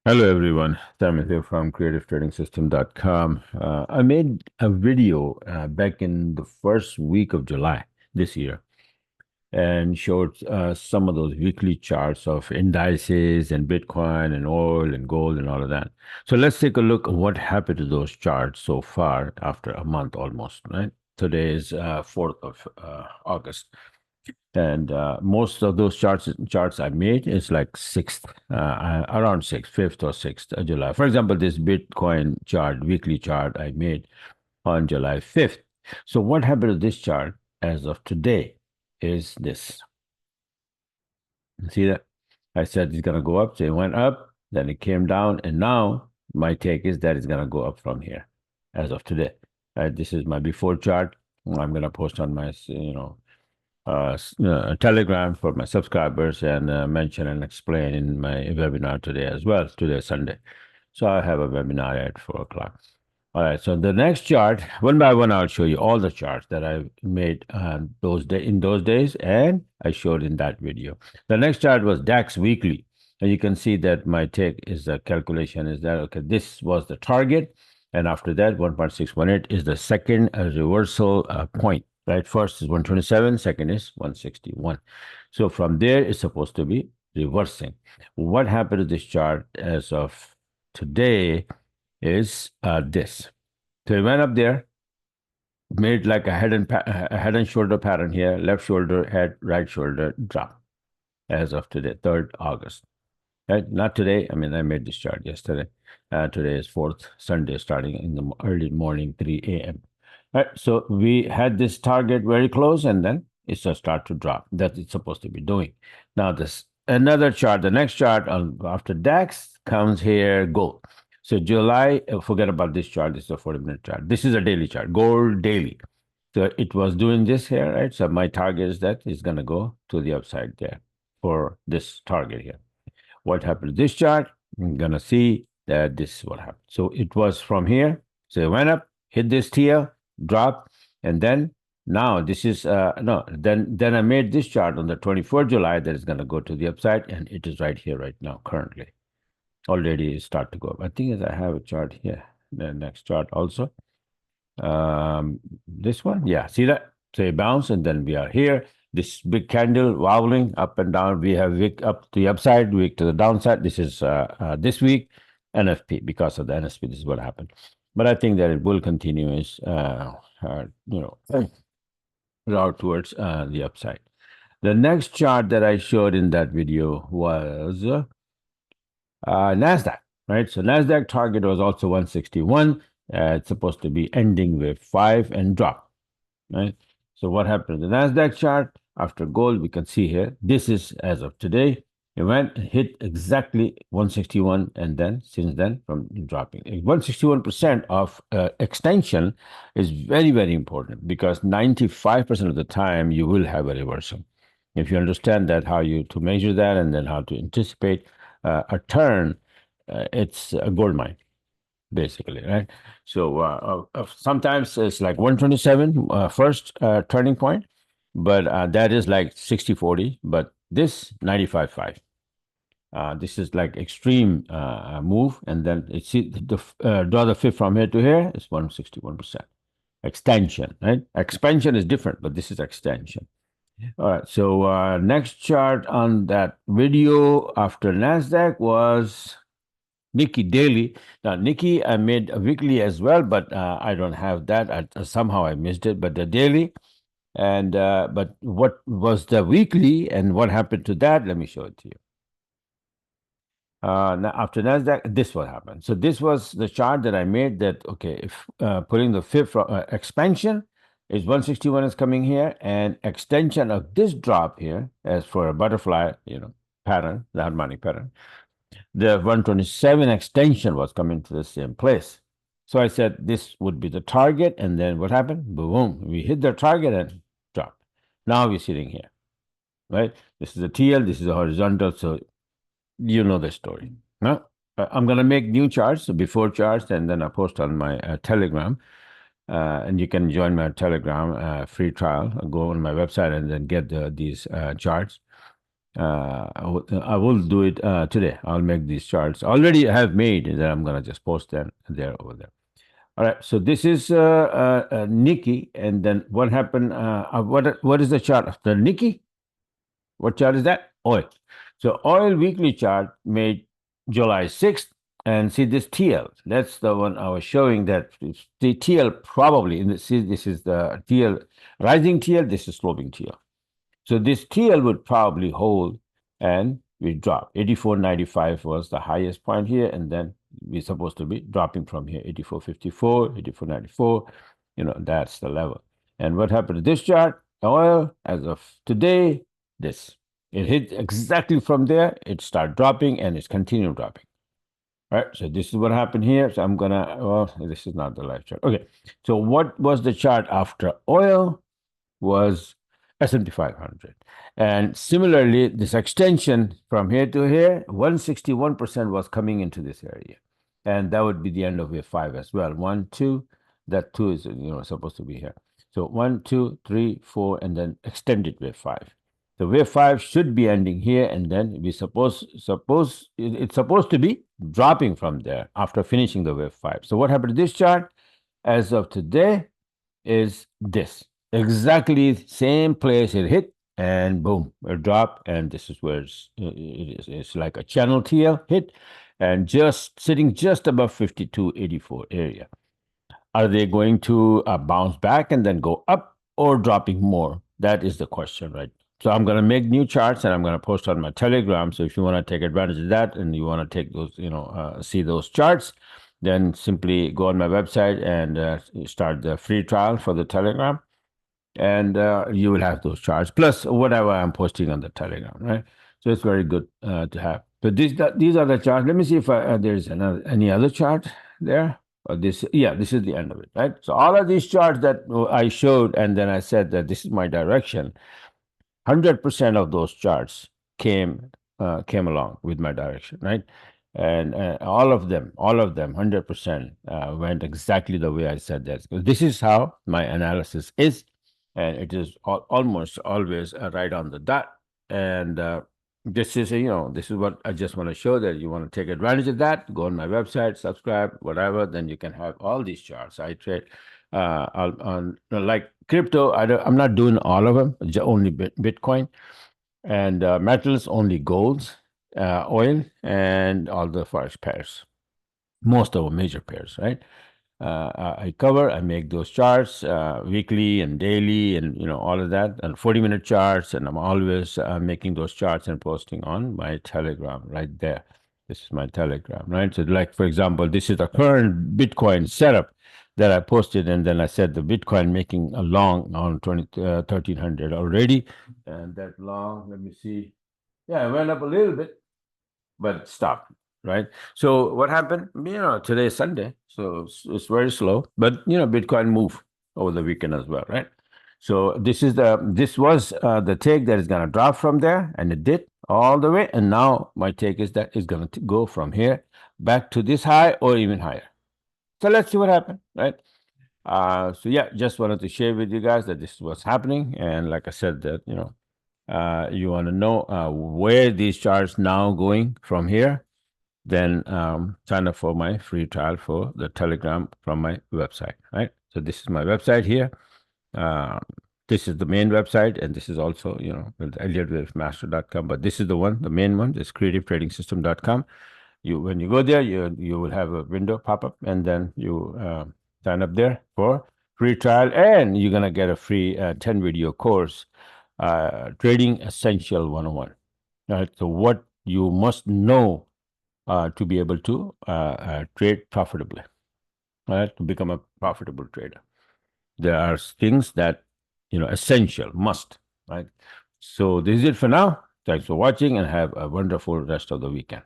Hello everyone, Sam here from creativetrading.system.com. I made a video back in the first week of July this year and showed some of those weekly charts of indices and Bitcoin and oil and gold and all of that. So let's take a look at what happened to those charts so far after a month almost, right? Today is 4th of August. And most of those charts I made is like around sixth, 5th or 6th of July. For example, this Bitcoin chart, weekly chart I made on July 5th. So what happened to this chart as of today is this. See that? I said it's going to go up. So it went up, then it came down. And now my take is that it's going to go up from here as of today. This is my before chart. I'm going to post on my, Telegram for my subscribers and mention and explain in my webinar today as well. Today, Sunday. So I have a webinar at 4 o'clock. All right. So the next chart, one by one, I'll show you all the charts that I made in those days, and I showed in that video. The next chart was Dax weekly, and you can see that my take is the calculation is that okay, this was the target, and after that, 1.618 is the second reversal point. Right, first is 127, second is 161. So from there, it's supposed to be reversing. What happened to this chart as of today is this. So it went up there, made like a head and shoulder pattern here, left shoulder, head, right shoulder, drop as of today, 3rd August. Right? Not today. I mean, I made this chart yesterday. Today is 4th, Sunday, starting in the early morning, 3 a.m. Right, so we had this target very close, and then it's just start to drop. That it's supposed to be doing. Now this another chart. The next chart after DAX comes here. Gold. So July. Forget about this chart. This is a 40-minute chart. This is a daily chart. Gold daily. So it was doing this here, right? So my target is that it's gonna go to the upside there for this target here. What happened to this chart? I'm gonna see that this is what happened. So it was from here. So it went up, hit this tier, drop, and then now this is no. Then I made this chart on the 24th July that is gonna go to the upside, and it is right here right now currently. Already start to go up. I think I have a chart here. The next chart also. This one, yeah. See that? So it bounce, and then we are here. This big candle wobbling up and down. We have wick up to the upside, wick to the downside. This is this week NFP because of the NSP. This is what happened. But I think that it will continue its route towards the upside. The next chart that I showed in that video was Nasdaq, right? So Nasdaq target was also 161. It's supposed to be ending with 5 and drop, right? So what happened to the Nasdaq chart after gold? We can see here. This is as of today. It went hit exactly 161, and then since then from dropping 161% of extension is very, very important because 95% of the time you will have a reversal. If you understand that, how you to measure that, and then how to anticipate a turn, it's a gold mine, basically, right? So sometimes it's like 127 first turning point, but that is like 60-40. But this 95.5. This is like extreme move, and then it's draw the fib from here to here is 161%. Extension, right? Expansion is different, but this is extension. All right. So next chart on that video after Nasdaq was Nikki daily. Now Nikki, I made a weekly as well, but I don't have that. Somehow I missed it. But the daily, and but what was the weekly, and what happened to that? Let me show it to you. Now after Nasdaq, this what happened. So this was the chart that I made. That okay, if putting the fifth expansion is 161 is coming here, and extension of this drop here, as for a butterfly, pattern, the harmonic pattern, the 127 extension was coming to the same place. So I said this would be the target, and then what happened? Boom, we hit the target and dropped. Now we're sitting here, right? This is a TL, this is a horizontal, so you know the story. Now, I'm going to make new charts, before charts, and then I post on my Telegram. And you can join my Telegram free trial. Go on my website and then get these charts. I will do it today. I'll make these charts. Already have made, and then I'm gonna just post them there over there. All right. So this is Nikki, and then what happened? What is the chart of the Nikki? What chart is that? Oil. So oil weekly chart made July 6th. And see this TL. That's the one I was showing that the TL probably, see, this is the TL, rising TL, this is sloping TL. So this TL would probably hold and we drop. 84.95 was the highest point here, and then we're supposed to be dropping from here. 84.54, 84.94, that's the level. And what happened to this chart? Oil, as of today, this. It hit exactly from there, it started dropping and it's continued dropping. All right, so this is what happened here. So I'm gonna, well, this is not the live chart. Okay, so what was the chart after oil? Was S&P 500. And similarly, this extension from here to here, 161% was coming into this area. And that would be the end of wave 5 as well. 1, 2, that 2 is supposed to be here. So 1, 2, 3, 4, and then extended wave 5. So wave 5 should be ending here, and then it's supposed to be dropping from there after finishing the wave 5. So what happened to this chart as of today is this. Exactly same place it hit, and boom, it dropped, and this is where it is. It's like a channel TL hit, and just sitting just above 52.84 area. Are they going to bounce back and then go up, or dropping more? That is the question, right? So I'm going to make new charts and I'm going to post on my Telegram. So if you want to take advantage of that and you want to take those, see those charts, then simply go on my website and start the free trial for the Telegram, and you will have those charts plus whatever I'm posting on the Telegram, right? So it's very good to have. So these are the charts. Let me see if there's any other chart there. This is the end of it, right? So all of these charts that I showed, and then I said that this is my direction. 100% of those charts came along with my direction, right? And all of them, 100% went exactly the way I said that. This is how my analysis is, and it is almost always right on the dot. And this is this is what I just want to show, that you want to take advantage of that. Go on my website, subscribe, whatever. Then you can have all these charts. I trade on like crypto. I'm not doing all of them. Only Bitcoin, and metals, only golds, oil, and all the forex pairs. Most of the major pairs, right? I make those charts weekly and daily, and all of that, and 40-minute charts, and I'm always making those charts and posting on my Telegram right there. This is my Telegram, right? So like, for example, this is the current Bitcoin setup that I posted, and then I said the Bitcoin making a long on 1300 already, and that long, let me see, yeah, it went up a little bit, but stopped, right? So what happened? Today is Sunday, so it's very slow. But Bitcoin moved over the weekend as well, right? So this was the take that is going to drop from there, and it did all the way. And now my take is that it's going to go from here back to this high or even higher. So let's see what happens, right? So yeah, just wanted to share with you guys that this is what's happening, and like I said, that you want to know where these charts now going from here, then sign up for my free trial for the Telegram from my website, right? So this is my website here. This is the main website, and this is also, ElliotWavemaster.com, but this is the main one, this creativetrading.system.com. When you go there, you will have a window pop up, and then you sign up there for free trial, and you're gonna get a free 10 video course, Trading Essential 101. Right? So what you must know to be able to trade profitably, right? To become a profitable trader. There are things that, essential, must, right? So this is it for now. Thanks for watching, and have a wonderful rest of the weekend.